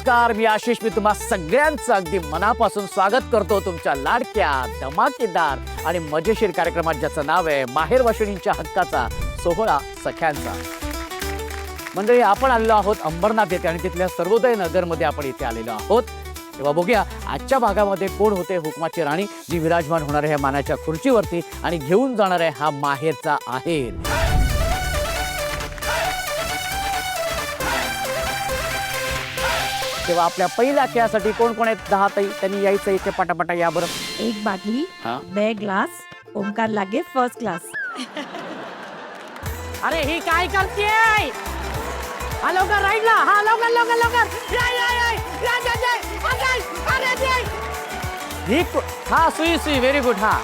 नमस्कार, मी आशिष. मी तुम्हा सगळ्यांचं अगदी मनापासून स्वागत करतो तुमच्या लाडक्या, धमाकेदार आणि मजेशीर कार्यक्रमात, ज्याचं नाव आहे माहेर वाशिणींच्या हक्काचा सोहळा सख्यांचा. मंडळी, आपण आलेलो आहोत अंबरनाथ येथे आणि तिथल्या सर्वोदय नगरमध्ये आपण इथे आलेलो आहोत. तेव्हा बघूया आजच्या भागामध्ये कोण होते हुकमाची राणी, जी विराजमान होणार आहे मानाच्या खुर्चीवरती आणि घेऊन जाणार आहे हा माहेरचा आहेर. तेव्हा आपल्या पहिल्या खेळासाठी कोण कोण आहेत? 10 ताई. त्यांनी यायचं इथे पटापटा. या बरं. एक बाटली, 2 ग्लास, ओंकार लागे फर्स्ट क्लास. अरे ही काय करते? हा लवकर राईडला. हा लवकर लवकर लवकर. हा सुई सुई. Very good. हा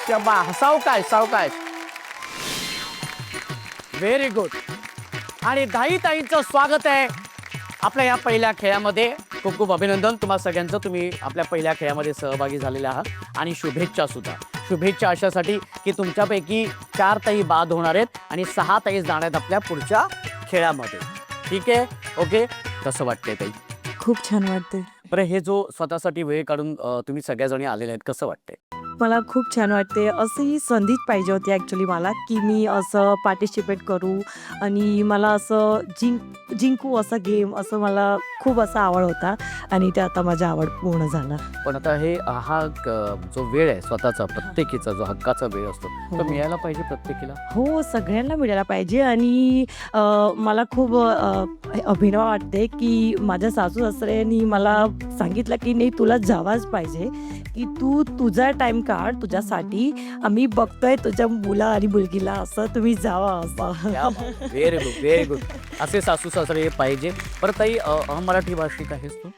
शबा. सावकाश सावकाश. Very good. आणि दाई ताईंचं स्वागत आहे आपल्या या पहिल्या खेळामध्ये. खूप खूप अभिनंदन तुम्हा सगळ्यांचं. तुम्ही आपल्या पहिल्या खेळामध्ये सहभागी झालेले आहात आणि शुभेच्छा सुद्धा. शुभेच्छा अशासाठी की तुमच्यापैकी 4 ताई बाद होणार आहेत आणि 6 ताई जाणार आहेत आपल्या पुढच्या खेळामध्ये. ठीक आहे? ओके. कसं वाटतंय ताई? खूप छान वाटते. बरं, हे जो स्वतःसाठी वेळ काढून तुम्ही सगळ्याजणी आलेले आहेत, कसं वाटतंय? मला खूप छान वाटते. असं ही संधीच पाहिजे होती ॲक्च्युली मला, की मी असं पार्टिसिपेट करू आणि मला असं जिंकू असं गेम, असं मला खूप असा आवड होता आणि ते आता माझा आवड पूर्ण झाला. पण आता हे जो वेळ आहे स्वतःचा, प्रत्येकीचा जो हक्काचा वेळ असतो, तो मिळायला पाहिजे प्रत्येकीला. हो, सगळ्यांना मिळायला पाहिजे. आणि मला खूप अभिनव वाटते की माझ्या सासू सासऱ्यांनी मला सांगितलं की नाही, तुला जावाच पाहिजे, की तू तुझा टाइम काढ तुझ्यासाठी. आम्ही बघतोय तुझ्या मुला आणि मुलगीला, असं तुम्ही जावा असं. Very good very good. असे सासू सासरे पाहिजे. परत ताई, मराठी भाषिक आहेस तू?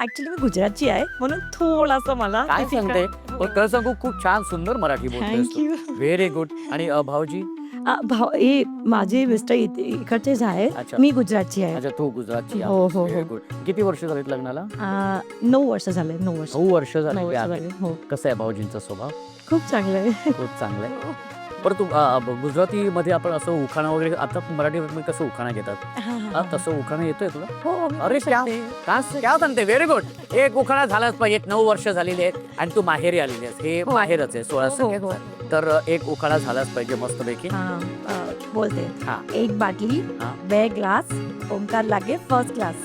ऍक्च्युली मी गुजरातची आहे, म्हणून थोडासा मला काय सांगते. पण खरं सांगू, खूप छान सुंदर मराठी बोलतेस तू. Very good. आणि भाऊजी? भाऊ हे माझे मिस्टर इकडचेच आहे. अच्छा. मी गुजरातची आहे. अच्छा, तू गुजरातची. हो, हो, हो. Very good. किती वर्ष झालीत लग्नाला? 9 वर्ष झाले. 9 वर्ष. 9 वर्ष 9 वर्ष झाली. झाले. हो, कसं आहे भाऊजींचा स्वभाव? खूप चांगलं आहे. खूप चांगलं आहे. बरं, तू गुजरातीमध्ये आपण असं उखाणा वगैरे, आता मराठीमध्ये कसं उखाणा घेतात, तसं उखाणा येतोय तुला? हो, अरे क्या सांगते. Very good. एक उखाणा झालाच पाहिजे. 9 वर्ष झालेली आहेत आणि तू माहेरी आलेली आहेस. हे माहेरच आहे 16 सगळ्यांचं. तर एक उखाणा झालाच पाहिजे मस्तपैकी. बोलते. हा. एक बाटली, 2 ग्लास, ओंकार लागे फर्स्ट क्लास.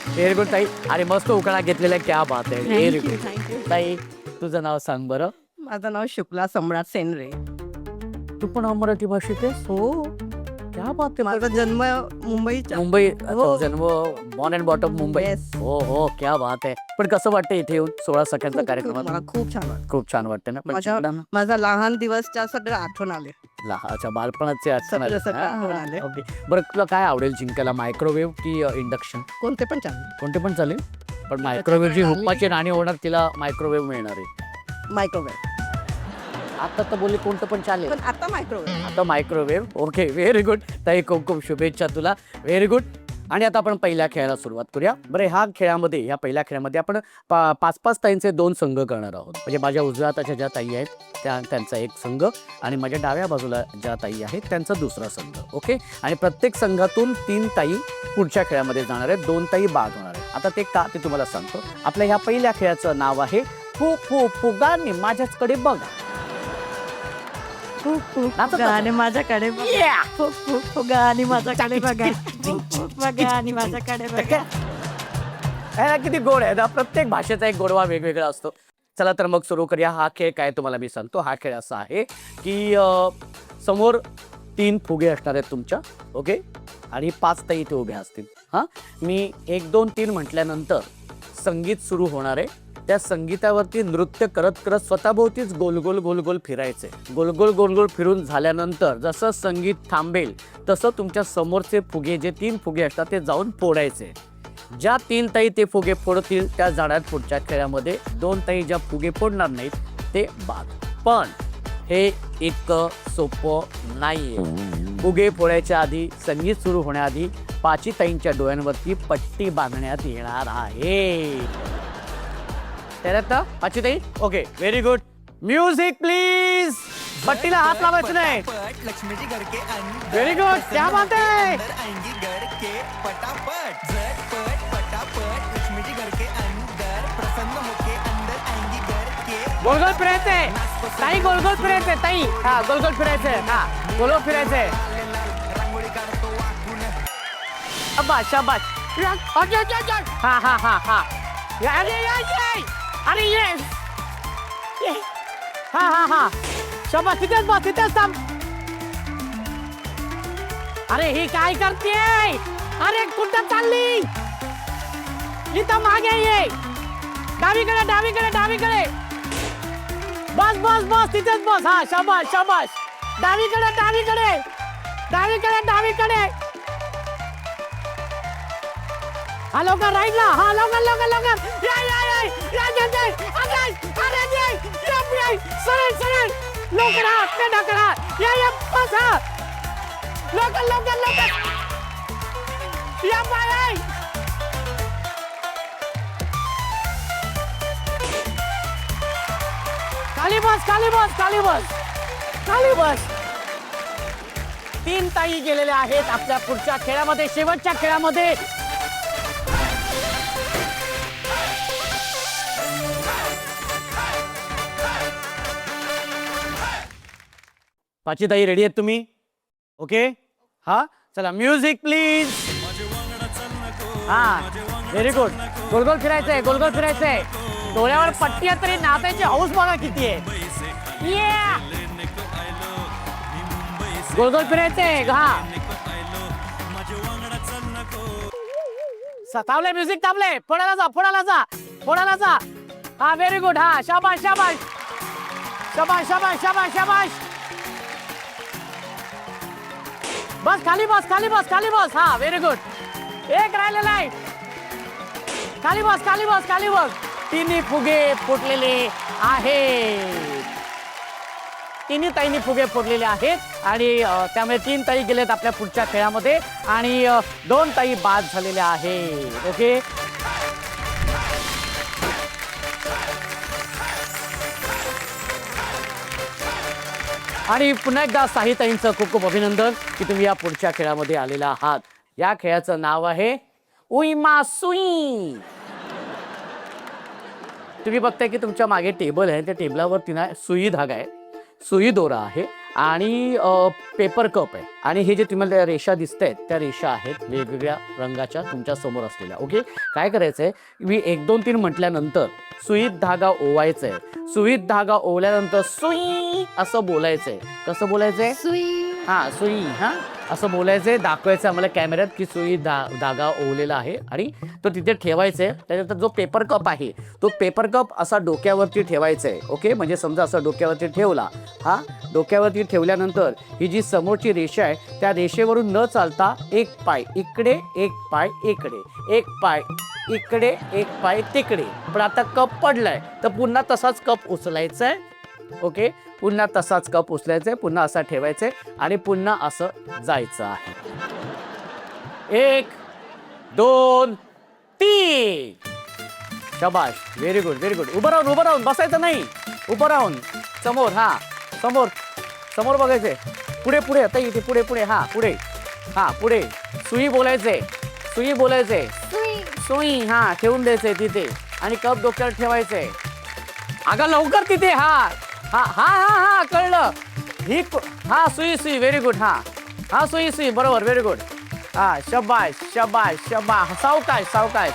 व्हेरी गुड ताई. आणि मस्त उखाणा घेतलेला आहे. क्या बात आहे. Very good. थँक्यू. ताई, तुझं नाव सांग बरं. माझं नाव शुक्ला सम्राट सेनरे. तू पण मराठी भाषिक आहेस? हो, क्या बात आहे. माझा जन्म मुंबईचा. मुंबई. हो. जन्म born and bottom Mumbai. Yes. हो हो, क्या बात आहे. पण कसं वाटतं इथे येऊन 16 सख्यांचा मला कार्यक्रमात? खूप छान वाटतं. खूप छान वाटतं ना. पण माझ्या चिकडानं- माझा लहान दिवसच्या सगळं आठवण आले. अच्छा, बालपणाचे आठवण आली. सगळं आठवण आले. ओके. बरं, तुला काय आवडेल जिंकायला, मायक्रोवेव्ह की इंडक्शन? कोणते पण चालेल. कोणते पण चालेल. पण मायक्रोवेव्ह जी हुकमाची राणी होणार, तिला मायक्रोवेव्ह मिळणार आहे. मायक्रोवेव्ह. आता तर बोलले कोणतं पण चालेल. पण आता मायक्रोवेव्ह. आता मायक्रोवेव्ह. Okay, very good. ताई, खूप खूप शुभेच्छा तुला. Very good. आणि आता आपण पहिल्या खेळाला सुरुवात करूया. बरं, ह्या पहिल्या खेळामध्ये आपण 5-5 ताईंचे 2 संघ करणार आहोत. म्हणजे माझ्या उजव्या हाताच्या ज्या ताई आहेत त्यांचा एक संघ आणि माझ्या डाव्या बाजूला ज्या ताई आहेत त्यांचा दुसरा संघ. ओके. आणि प्रत्येक संघातून 3 ताई पुढच्या खेळामध्ये जाणार आहेत. 2 ताई बाद होणार आहेत. आता ते का, ते तुम्हाला सांगतो. आपल्या ह्या पहिल्या खेळाचं नाव आहे फू फू फुगानी माझ्याचकडे बघा. फुगा आणि माझ्याकडे बघा. फुगा आणि माझ्याकडे बघा. बघा आणि माझ्याकडे बघा. ह्याला किती गोड आहे ना. प्रत्येक भाषेचा एक गोडवा वेगवेगळा असतो. चला तर मग सुरू करूया. हा खेळ काय तुम्हाला मी सांगतो. हा खेळ असा आहे की समोर 3 फुगे असणार आहेत तुमच्या. ओके. आणि 5 ताई इथे उभ्या असतील. हां, मी 1 2 3 म्हटल्यानंतर संगीत सुरू होणार आहे. त्या संगीतावरती नृत्य करत करत स्वतःभोवतीच गोल गोल गोल गोल फिरायचे. गोल गोल गोल गोल फिरून झाल्यानंतर जसं संगीत थांबेल तसं तुमच्या समोरचे फुगे, जे 3 फुगे असतात, ते जाऊन फोडायचे. ज्या 3 ताई ते फुगे फोडतील त्या जाणार पुढच्या खेळामध्ये. 2 ताई ज्या फुगे फोडणार नाहीत ते बाद. पण हे इतकं सोपं नाहीये. फुगे फोडायच्या आधी, संगीत सुरू होण्याआधी 5 ताईंच्या डोळ्यांवरती पट्टी बांधण्यात येणार आहे. त्यात 5 ताई. Okay, very good. Music please. पट्टीला हात लावायचं नाही. लक्ष्मी जी घर के अंदर व्हेरी गुड, क्या बात आहे. आएंगी घर के पटापट झटपट पटापट लक्ष्मी जी घर के अंदर प्रसन्न होके अंदर आएंगी घर के गोल गोल फिरायचंय ताई, गोल गोल फिरायचंय ताई. हा गोल गोल फिरायचंय. हा गोल गोल फिरायचंय. रांगोळी काढतो वाकून शाबाश शाबाश. हा हा हा हा. अरे येस. हा हा हा. शाबाश, तिथेच बस, तिथेच थांब. अरे ही काय करतेय. अरे कुठं चालली. इथं मागे ये. डावीकडे डावीकडे डावीकडे. बस बस बस, तिथेच बस. हा शाबाश शाबाश. डावीकडे डावीकडे डावीकडे डावीकडे. हा लवकर राईटला. हा लवकर लवकर लवकर. या या या या जल्दी. अरे ये ये सरळ सरळ लवकर. हा पेडा करा. या बस. हा लवकर लवकर लवकर. या बाय. खाली बस खाली बस खाली बस खाली बस. 3 ताई गेलेल्या आहेत आपल्या पुढच्या खेळामध्ये, शेवटच्या खेळामध्ये. पाची ताई रेडी आहेत तुम्ही? ओके. हा चला म्युझिक प्लीज. हा व्हेरी गुड. गोल गोल फिरायचंय, गोल गोल फिरायचंय. डोळ्यावर पट्टी आहे तरी नाचायची हौस बघा किती आहे. Yeah! गोल गोल फिरायचंय. हा थांबले, म्युझिक थांबले. फोडायला जा फोडायला जा फोडायला जा. हा व्हेरी गुड. हा शाबाश शाबाश शाबाश शाबाश शाबाश शाबाश. बस खाली बस खाली बस खाली बस. हा व्हेरी गुड. एक राहिलेला आहे. खाली बस खाली बस खाली बस. 3 फुगे फुटलेले आहेत. 3 ताईंनी फुगे फोडलेले आहेत आणि त्यामुळे 3 ताई गेलेत आपल्या पुढच्या खेळामध्ये आणि 2 ताई बाद झालेल्या आहेत. ओके. आणि पुन्हा एकदा साई ताईंचं खूप खूप अभिनंदन की तुम्ही या पुढच्या खेळामध्ये आलेला आहात. या खेळाचं नाव आहे उईमा सुई. तुम्ही बघताय की तुमच्या मागे टेबल आहे. त्या टेबलावरती ना सुई धागा आहे, सुई दोरा आहे आणि पेपर कप आहे. आणि हे जे तुम्हाला रेषा दिसत आहेत त्या रेषा आहेत वेगवेगळ्या रंगाच्या तुमच्या समोर असलेल्या. ओके. काय करायचंय, मी 1 2 3 म्हटल्यानंतर सुईत धागा ओवायचा आहे. सुईत धागा ओवल्यानंतर सुई असं बोलायचंय. कसं बोलायचंय? सुई. हा सुई. हा असं बोलायचंय, दाखवायचं आम्हाला कॅमेऱ्यात की सुई धागा ओवलेला आहे आणि तो तिथे ठेवायचा आहे. त्यानंतर जो पेपर कप आहे तो पेपर कप असा डोक्यावरती ठेवायचा आहे. ओके. म्हणजे समजा असं डोक्यावरती ठेवला. हा डोक्यावरती ठेवल्यानंतर ही जी समोरची रेषा आहे त्या रेषेवरून न चालता एक पाय इकडे, एक पाय इकडे, एक पाय इकडे, एक पाय तिकडे. पण आता कप पडलाय तर पुन्हा तसाच कप उचलायचा आहे. ओके. पुन्हा तसाच कप उचलायचा आहे, पुन्हा असा ठेवायचा आहे आणि पुन्हा असं जायचं आहे. 1 2 3. शाबाश. Very good very good. उभं राहून बसायचं नाही. उभं राहून समोर. हा समोर समोर बघायचंय. पुढे पुढे आता इथे पुढे पुढे. हा पुढे. हा पुढे. सुई बोलायचंय, सुई बोलायचंय. सुई. हा ठेवून द्यायचंय तिथे आणि कप डोक्यावर ठेवायचंय. अगं लवकर तिथे. हा हा हा हा हा कळलं. ही हा सुई सुई. Very good. हा हा सुई सुई. बरोबर. Very good. हा शबाश शबाश शबाश. सावकाश सावकाश.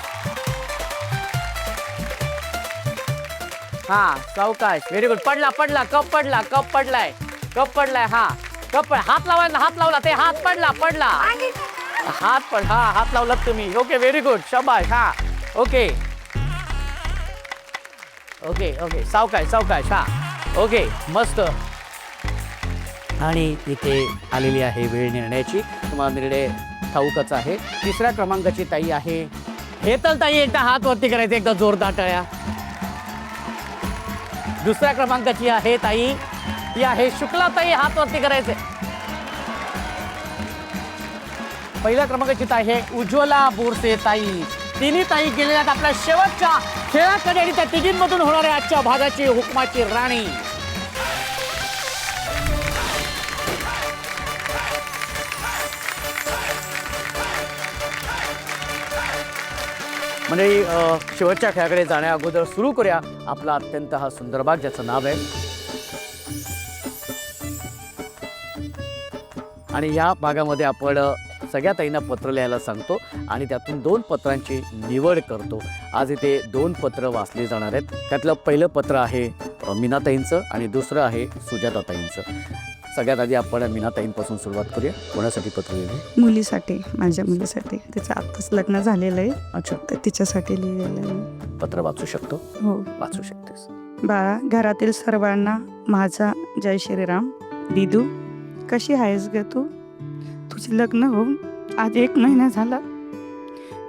हा सावकाश. Very good. पडला पडला कप पडला. कप पडलाय. कप पडलाय. हा कप. हात लावायला. हात लावला ते हात पडला पडला. हात पड. हा हात लावलात तुम्ही. ओके. Very good. शबाश. हा ओके ओके ओके. सावकाश सावकाश. हा ओके मस्त. आणि इथे आलेली आहे वेळ निर्णयाची. तुम्हाला निर्णय ठाऊकच आहे. 3ऱ्या क्रमांकाची ताई आहे हेतल ताई. एकदा हात वरती करायचे, एकदा जोरदार टाळ्या. 2ऱ्या क्रमांकाची आहे ताई, ती आहे शुक्ला ताई. हात वरती करायचे. 1ल्या क्रमांकाची ताई आहे उज्ज्वला बोरसे ताई. 3 ताई गेलेल्या आपल्या शेवटच्या खेळाकडे आणि त्या 3मधून होणाऱ्या आजच्या भागाची हुकमाची राणी. म्हणजे शेवटच्या खेळाकडे जाण्या अगोदर सुरू करूया आपला अत्यंत हा सुंदर भाग, ज्याचं नाव आहे. आणि या भागामध्ये आपण सगळ्या ताईंना पत्र लिहायला सांगतो आणि त्यातून 2 पत्रांची निवड करतो. आज इथे 2 पत्र वाचली जाणार आहेत. त्यातलं पहिलं पत्र आहे मीनाताईंचं आणि दुसरं आहे सुजाताताईंचं. सगळ्यात आधी आपण मीनाताईंपासून सुरुवात करूया. कोणासाठी पत्र लिहिले? मुलीसाठी, माझ्या मुलीसाठी. तिचं आत्ताच लग्न झालेलं आहे. अच्छा, तर तिच्यासाठी लिहिलेलं आहे. पत्र वाचू शकतो? हो. वाचू शकतेस. बाळा, घरातील सर्वांना माझा जय श्रीराम. दिदू, कशी आहेस ग तू? तुझे लग्न होऊन आज 1 महिना झाला,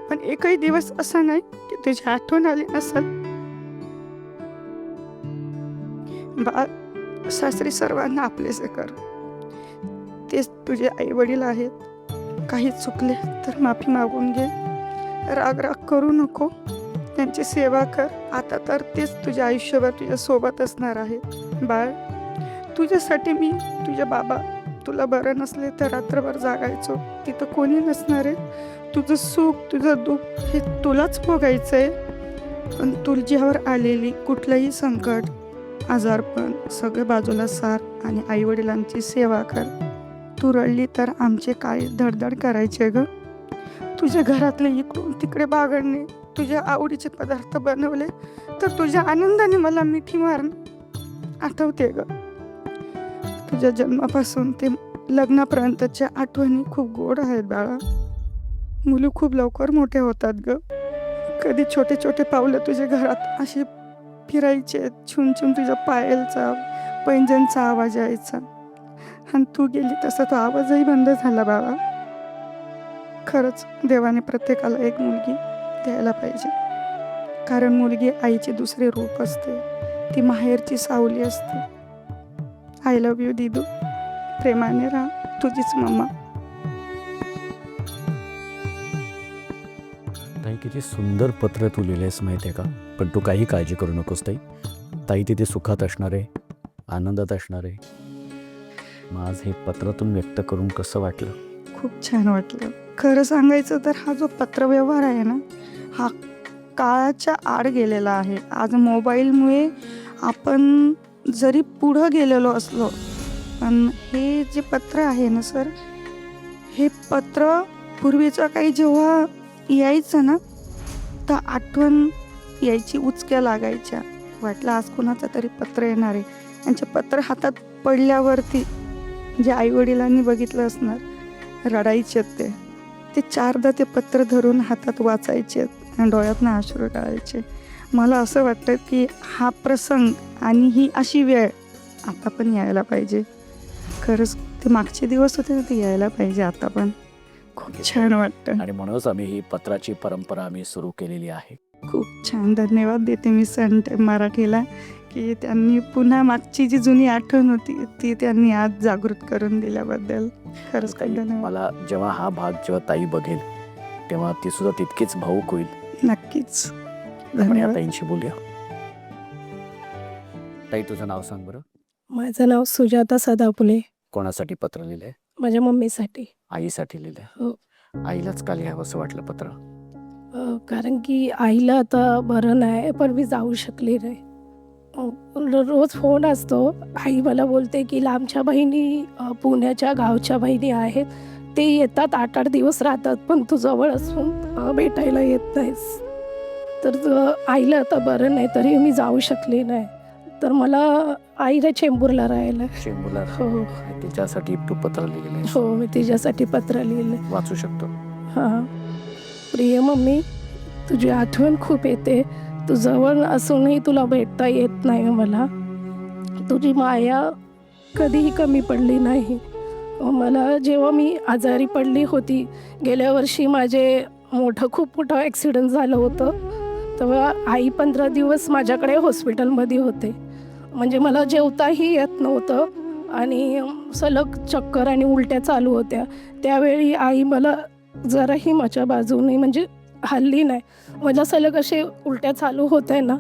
पण एकही दिवस असा नाही की तुझी आठवण आली नसेल. बाळ, सासरी सर्वांना आपलेसे कर. तेच तुझे आई वडील आहेत. काही चुकले तर माफी मागून घे. राग करू नको. त्यांची सेवा कर. आता तर तेच तुझ्या आयुष्यभर तुझ्या सोबत असणार आहे. बाळ, तुझ्यासाठी मी, तुझे बाबा, तुला बरं नसले तर रात्रभर जागायचो. तिथं कोणी नसणार आहे. तुझं सुख, तुझं दुःख हे तुलाच भोगायचं आहे. पण तुझ्यावर आलेली कुठलंही संकट, आजारपण सगळे बाजूला सार आणि आईवडिलांची सेवा कर. तू रडली तर आमचे काळी धडधड करायचे ग. तुझ्या घरातले इकडून तिकडे बागडणे, तुझ्या आवडीचे पदार्थ बनवले तर तुझ्या आनंदाने मला मिठी मारणं आठवते ग. तुझ्या जन्मापासून ते लग्नापर्यंतच्या आठवणी खूप गोड आहेत बाळा. मुली खूप लवकर मोठे होतात ग. कधी छोटे छोटे पावलं तुझ्या घरात असे फिरायचे, छुन छुन तुझ्या पायलचा, पैंजणचा आवाज यायचा. आणि तू गेली तसा तो आवाजही बंद झाला बाळा. खरंच देवाने प्रत्येकाला एक मुलगी द्यायला पाहिजे, कारण मुलगी आईचे दुसरे रूप असते. ती माहेरची सावली असते. आय लव्ह यू दिदू. प्रेमाने राहा, तुझीच मम्मा. ताई, किती सुंदर पत्र तू लिहिलेस माहिती आहे का. पण तू काही काळजी करू नकोस ताई. ताई तिथे सुखात असणार आहे, आनंदात असणार आहे. मग आज हे पत्रातून व्यक्त करून कसं वाटलं? खूप छान वाटलं. खरं सांगायचं तर हा जो पत्रव्यवहार आहे ना, हा काळाच्या आड गेलेला आहे. आज मोबाईलमुळे आपण जरी पुढं गेलेलो असलो, पण हे जे पत्र आहे ना सर, हे पत्र पूर्वीचं काही जेव्हा यायचं ना, तर आठवण यायची, उचक्या लागायच्या. वाटलं आज कोणाचं तरी पत्र येणार आहे. यांचे पत्र हातात पडल्यावरती जे आईवडिलांनी बघितलं असणार, रडायचे ते 4दा ते पत्र धरून हातात वाचायचे आणि डोळ्यातनं अश्रू टाळायचे. मला असं वाटतं की हा प्रसंग आणि ही अशी वेळ आता पण यायला पाहिजे. खरंच ते मागचे दिवस होते ना, ते यायला पाहिजे आता पण. खूप छान वाटतं. आणि म्हणूनच आम्ही ही पत्राची परंपरा आम्ही सुरू केलेली आहे. खूप छान. धन्यवाद देते मी सन टाइम मराठीला की त्यांनी पुन्हा मागची जी जुनी आठवण होती ती त्यांनी आज जागृत करून दिल्याबद्दल खरंच ताई, खूप धन्यवाद. मला जेव्हा हा भाग जेव्हा ताई बघेल तेव्हा ती सुद्धा तितकीच भावूक होईल. नक्कीच. आपण या धन्यवाद. ताईंशी बोलूया. ताई, तुझं नाव सांग बरं. माझं नाव सुजाता सदाफुले. कोणासाठी पत्र लिहिलंय? माझ्या मम्मीसाठी. आईसाठी लिहिलंय? हो. आईलाच का लिहावं असं वाटलं पत्र? कारण की आईला आता बरं नाही, पण मी जाऊ शकले नाही. रोज फोन असतो. आई मला बोलते की लांबच्या बहिणी, पुण्याच्या गावच्या बहिणी आहेत, ते येतात 8-8 दिवस राहतात, पण तू जवळ असून भेटायला येत नाहीस. तर आईला आता बरं नाही, तरी मी जाऊ शकले नाही. तर मला आईला चेंबूरला राहायला. चेंबूरला? हो तिच्यासाठी तू पत्र लिहिलेलं हो, मी तिच्यासाठी पत्र लिहिलं. वाचू शकतो? हां. प्रिय मम्मी, तुझी आठवण खूप येते. तू जवळ असूनही तुला भेटता येत नाही मला. तुझी माया कधीही कमी पडली नाही. मला जेव्हा मी आजारी पडली होती, गेल्या वर्षी माझे खूप मोठं ॲक्सिडेंट झालं होतं, तेव्हा आई 15 दिवस माझ्याकडे हॉस्पिटलमध्ये होते. म्हणजे मला जेवताही येत नव्हतं आणि सलग चक्कर आणि उलट्या चालू होत्या. त्यावेळी आई मला जराही माझ्या बाजूने म्हणजे हल्ली नाही. मला सलग असे उलट्या चालू होत्या ना,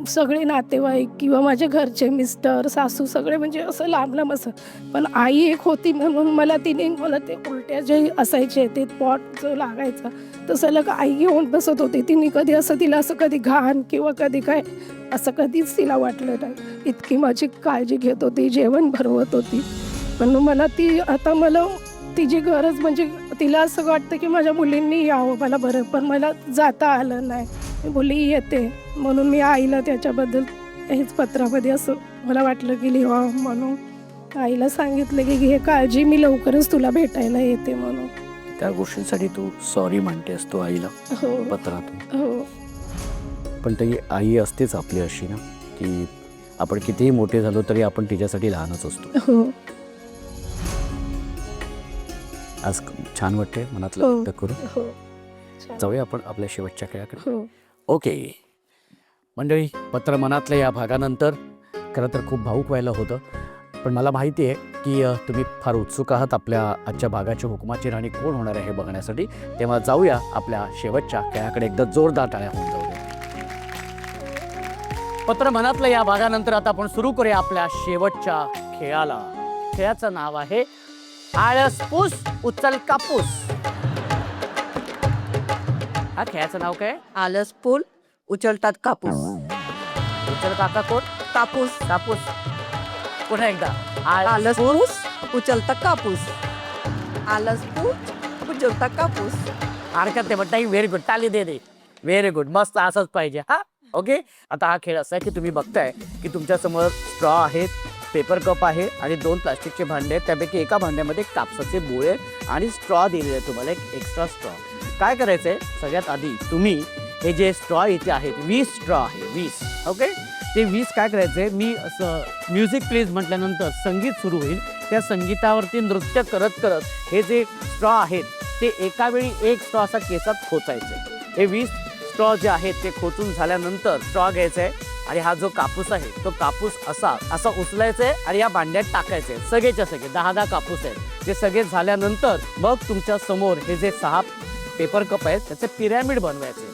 सगळे नातेवाईक किंवा माझे घरचे मिस्टर सासू सगळे म्हणजे असं लांब लांब असं. पण आई एक होती म्हणून मला ते उलट्या जे असायचे ते पॉट जो लागायचा तर सलग आई घेऊन बसत होती. तिने कधी असं तिला असं कधी घाण किंवा कधी काय असं कधीच तिला वाटलं नाही. इतकी माझी काळजी घेत होती, जेवण भरवत होती. पण मला तिची गरज म्हणजे तिला असं वाटतं की माझ्या मुलींनी यावं मला बरं, पण मला जाता आलं नाही. मी बोलली येते म्हणून मी आईला त्याच्याबद्दल हेच पत्रामध्ये असं मला वाटलं की लिहावं म्हणून आईला सांगितलं की घे काळजी, मी लवकरच तुला भेटायला येते म्हणून. त्या गोष्टींसाठी तू सॉरी म्हणतेस तू आईला हो पत्रात. हो पण ती आई असतेच आपली अशी ना, की आपण कितीही मोठे झालो तरी आपण तिच्यासाठी लहानच असतो. हो आज छान वाटते मनातलं हो. व्यक्त करू. हो जाऊया आपण आपल्या शेवटच्या खेळाकडे. हो ओके मंडळी, पत्र मनातल्या या भागानंतर खरं तर खूप भावूक व्हायला होतं. पण मला माहिती आहे की तुम्ही फार उत्सुक आहात आपल्या आजच्या भागाची हुकुमाची राणी कोण होणार आहे हे बघण्यासाठी. तेव्हा जाऊया आपल्या शेवटच्या खेळाकडे. एकदा जोरदार टाळ्या होऊन जाऊ दे. पत्र मनातल्या या भागानंतर आता आपण सुरू करूया आपल्या शेवटच्या खेळाला. खेळाचं नाव आहे आळस पूस उचल कापूस. हा खेळाचं नाव काय? आलस पूल उचलतात कापूस. उचल काका कोण? कापूस. कापूस. पुन्हा एकदा आलस पूस उचलता कापूस. आलस पूस उचलता कापूस. हरकत नाही म्हणता. व्हेरी गुड, ताली दे. व्हेरी गुड, मस्त असंच पाहिजे. हा ओके. आता हा खेळ असा आहे की तुम्ही बघताय की तुमच्या समोर स्ट्रॉ आहेत, पेपर कप आहे आणि 2 प्लास्टिकचे भांडे आहेत. त्यापैकी एका भांड्यामध्ये कापसाचे बोळे आणि स्ट्रॉ दिलेले आहे तुम्हाला, एक एक्स्ट्रा स्ट्रॉ. काय करायचंय, सगळ्यात आधी तुम्ही हे जे स्ट्रॉ इथे आहेत 20 स्ट्रॉ आहे, 20. ओके. ते 20 काय करायचंय, मी असं म्युझिक प्लीज म्हटल्यानंतर संगीत सुरू होईल, त्या संगीतावरती नृत्य करत करत हे जे स्ट्रॉ आहेत ते एका वेळी एक स्ट्रॉ असा केसात खोचायचे. हे 20 स्ट्रॉ जे आहेत ते खोचून झाल्यानंतर स्ट्रॉ घ्यायचा आहे आणि हा जो कापूस आहे तो कापूस असा उचलायचा आहे आणि या भांड्यात टाकायचे. सगळेच्या सगळे 10 कापूस आहेत. ते सगळे झाल्यानंतर मग तुमच्या समोर हे जे 6 पेपर कप आहेत त्याचे पिरॅमिड बनवायचे.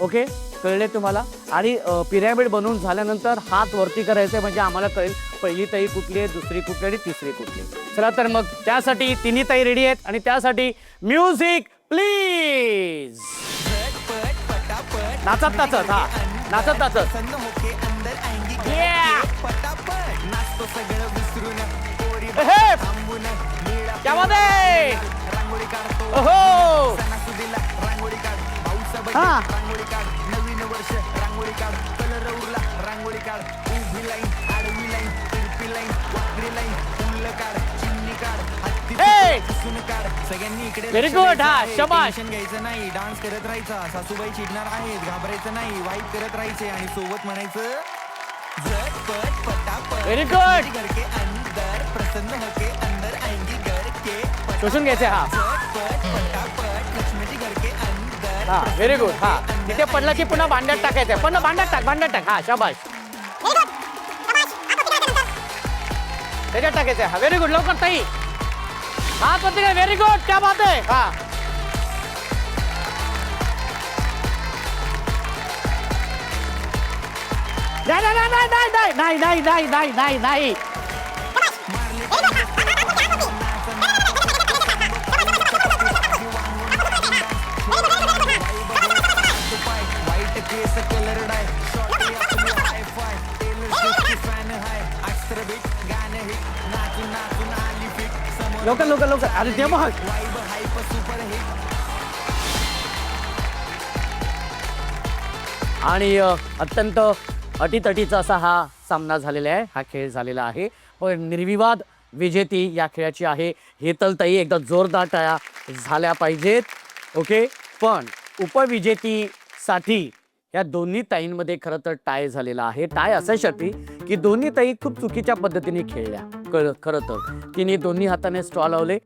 ओके, कळले तुम्हाला? आणि पिरॅमिड बनवून झाल्यानंतर हात वरती करायचे म्हणजे आम्हाला कळेल पहिली ताई कुठली आहे, दुसरी कुठली आणि तिसरी कुठली. चला तर मग त्यासाठी तिन्ही ताई रेडी आहेत आणि त्यासाठी म्युझिक प्लीज. झटपट पटापट नाचत नाचत, हा नाचत नाचत. प्रसन्न होके अंदर आएंगी घर Yeah. के पटापट. नाचतो सगळं विसरून पोरी हे, थांबून निळा क्या बात आहे. रांगोळी काढतो. ओहो. सणासुदीला रांगोळी काढ. भाऊचा हा. बर्थडे रांगोळी काढ. नवीन वर्ष रांगोळी काढ. कलर उरला रांगोळी काढ. उभी लाईन, आडवी लाईन, तिरपी लाईन, वाकडी लाईन, फुल काढ, चिमणी काढ, हत्ती हे. पुसून काढ. सगळ्यांनी इकडे Very लक्ष good. द्यायचं हा, आहे. शाबास. टेन्शन घ्यायचं नाही, डान्स करत राहायचा. सासूबाई चिडणार आहेत, घाबरायचं नाही, वाईट करत राहायचे आणि सोबत म्हणायचं झटपट पटापट. Very good. घर के अंदर प्रसन्न होके अंदर आएंगी घर के शोषून घ्यायचे. हा झटपट पटापट लक्ष्मीची घर के अंदर. हा, व्हेरी गुड. हा, तिथे पडलं की पुन्हा भांड्यात टाकायचं. पण भांड्यात टाक. हा, शाबाश. त्याच्यात टाकायचं. हा, व्हेरी गुड. लवकर ताई. हा पत्रिका, व्हेरी गुड, क्या बात आहे. हा नाही. वाईट केस कलर डाय शॉर्टी आपली हाय-फाय टेलर स्विफ्टची फॅन हाय अक्षर बीट गाणं हिट नाचून आली फिट समोर लवकर. अरे ते बघ. Vibe hype super hit. आणि अत्यंत अटीतटीचा असा हा सामना झालेला आहे, हा खेळ झालेला आहे. पण निर्विवाद विजेती या खेळाची आहे हेतलताई. एकदा जोरदार टाळ्या झाल्या पाहिजेत. ओके. पण उपविजेतीसाठी या दोन्ही ताईंमध्ये खरं तर टाय झालेला आहे. टाय अशासाठी की दोन्ही ताई खूप चुकीच्या पद्धतीने खेळल्या. खरं तर तिने दोन्ही हाताने स्ट्रॉ लावले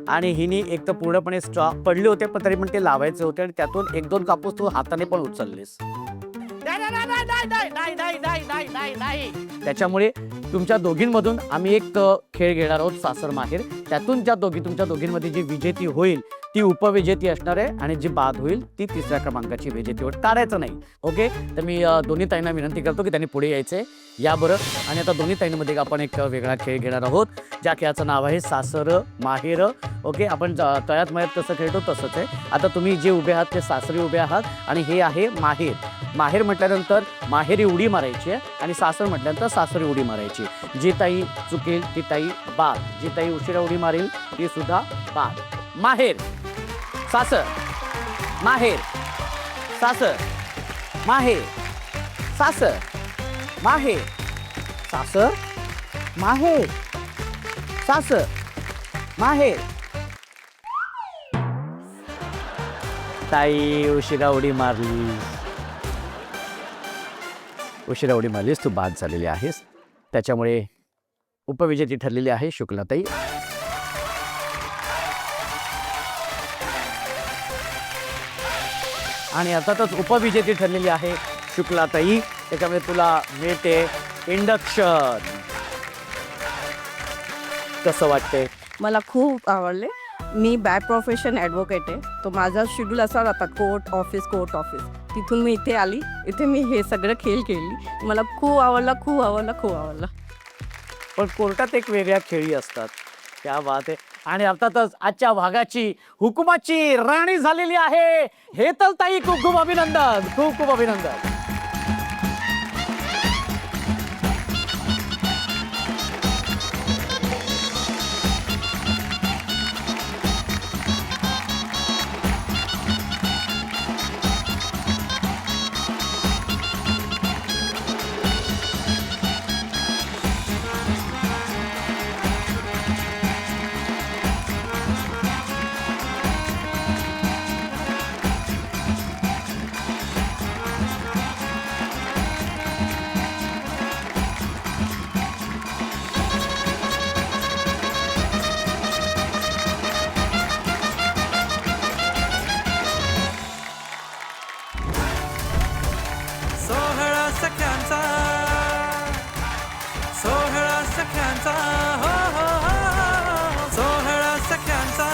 आणि हिने एक तर पूर्णपणे स्ट्रॉ पडले होते पण तरी पण ते लावायचे होते आणि त्यातून 1-2 कापूस तू हाताने पण उचललेस. नाही. त्याच्यामुळे तुमच्या दोघींमधून आम्ही एक खेळ घेणार आहोत सासर माहेर. त्यातून तुमच्या दोघींमध्ये जी विजेती होईल ती उपविजेती असणार आहे आणि जी बाद होईल ती तिसऱ्या क्रमांकाची विजेतीवर काढायचं नाही. ओके, तर मी दोन्ही ताईंना विनंती करतो की त्यांनी पुढे यायचे. या बरं. आणि आता दोन्ही ताईंमध्ये आपण एक वेगळा खेळ घेणार आहोत, ज्या खेळाचं नाव आहे सासर माहेर. ओके, आपण तळ्यात मळ्यात कसं खेळतो तसंच आहे. आता तुम्ही जे उभे आहात ते सासरी उभे आहात आणि हे आहे माहेर. माहेर म्हटल्यानंतर माहेरी उडी मारायची आहे आणि सासर म्हटल्यानंतर सासरी उडी मारायची. जी ताई चुकेल ती ताई बाद, जी ताई उशिरा उडी मारेल ती सुद्धा बाद. माहेर सासर माहेर सासर माहेर सासर माहेर सासर माहेर सासर माहेर. ताई उशिरा उडी मारलीस, तू बाद झालेली आहेस. त्याच्यामुळे उपविजेती ठरलेली आहे शुक्लाताई. आणि अर्थातच उपविजेती ठरलेली आहे शुक्लाताई. त्याच्यामुळे तुला मिळते इंडक्शन. कसं वाटते? मला खूप आवडले. मी बाय प्रोफेशन ॲडव्होकेट आहे. तो माझा शेड्यूल असा राहता कोर्ट ऑफिस. तिथून मी इथे आली. इथे मी हे सगळं खेळ खेळली. मला खूप आवडला. पण कोर्टात एक वेगळ्या खेळी असतात. क्या बात आहे. आणि अर्थातच आजच्या भागाची हुकुमाची राणी झालेली आहे. हे तर ताई खूप खूप अभिनंदन, खूप खूप अभिनंदन. सोहळा सख्यांचा हो हो हो सोहळा सख्यांचा.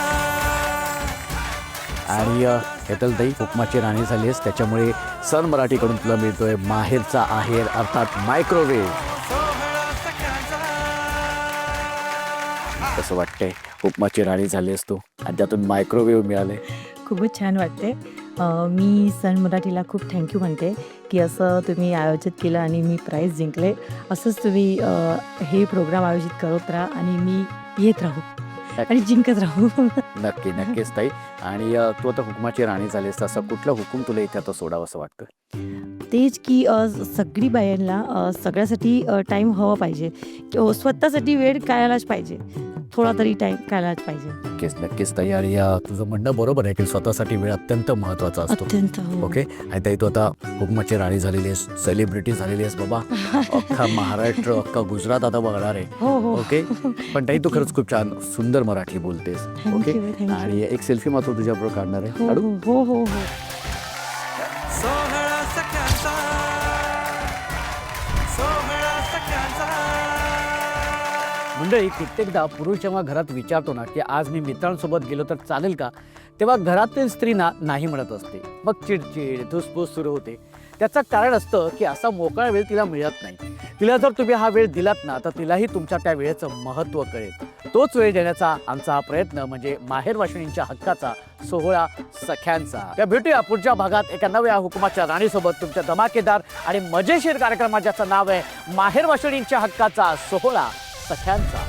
आणि हेतलताई हुकमाची राणी झाली आहेस, त्याच्यामुळे सन मराठीकडून तुला मिळतोय माहेरचा आहेर अर्थात मायक्रोवेव्ह. कसं वाटतंय? हुकमाची राणी झाली आहेस तू आणि त्यातून मायक्रोवेव्ह मिळाले. खूपच छान वाटते. मी सन मराठीला खूप थँक्यू म्हणते की असं तुम्ही आयोजित केलं आणि मी प्राईज जिंकले. असंच तुम्ही हे प्रोग्राम आयोजित करत राहा आणि मी येत राहू आणि जिंकत राहू. नक्कीच ताई. आणि तू आता हुकमाची राणी झालीस, तसा कुठला हुकूम तुला इथे आता सोडावं असं वाटतं? तेच की सगळी बायांना सगळ्यासाठी टाईम हवा पाहिजे. स्वतःसाठी वेळ काढायलाच पाहिजे. थोडा तरी टाईम काढायलाच पाहिजे. नक्कीच ताई. आणि तुझं म्हणणं बरोबर आहे की स्वतःसाठी वेळ अत्यंत महत्त्वाचा असतो. अत्यंत. ओके. आणि ताई तू आता हुकमाची राणी झालेली आहेस, सेलिब्रिटी झालेली आहेस बाबा. अख्खा महाराष्ट्र अख्खा गुजरात आता बघणार आहे. हो. ओके. पण ताई तू खरंच खूप छान सुंदर मराठी बोलतेस. ओके. थँक्यू. आणि एक सेल्फी मात्र तुझ्याबरोबर काढणार आहे. हो काढू? हो. सोहळा सख्यांचा मंडळी, कित्येकदा पुरुष जेव्हा घरात विचारतो ना की आज मी मित्रांसोबत गेलो तर चालेल का, तेव्हा घरातील स्त्रीना नाही म्हणत असते. मग चिडचिड धुसफूस सुरू होते. त्याचं कारण असतं की असा मोकळा वेळ तिला मिळत नाही. तिला जर तुम्ही हा वेळ दिलात ना तर तिलाही तुमच्या त्या वेळेचं महत्त्व कळेल. तोच वेळ देण्याचा आमचा हा प्रयत्न म्हणजे माहेर वाशिणींच्या हक्काचा सोहळा सख्यांचा. त्या भेटूया पुढच्या भागात एका नव्या हुकुमाच्या राणीसोबत तुमच्या धमाकेदार आणि मजेशीर कार्यक्रमात, ज्याचं नाव आहे माहेर वाशिणींच्या हक्काचा सोहळा सख्यांचा.